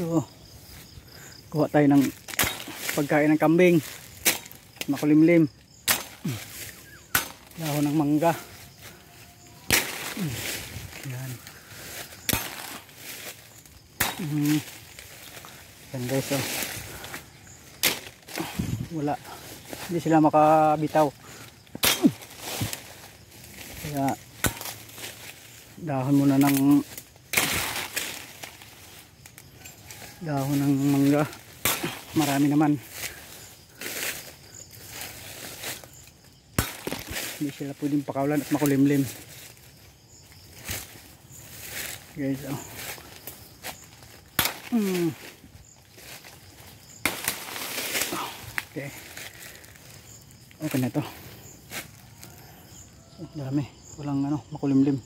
Ito, kuha tayo ng pagkain ng kambing, makulimlim. Dahon ng mangga. Yan. Yan guys, oh. Wala, hindi sila makabitaw. Kaya dahon muna ng mangga, marami naman. Hindi sila pwedeng pakawalan at makulimlim guys, oh. Okay, okay na to. Dami, walang makulimlim.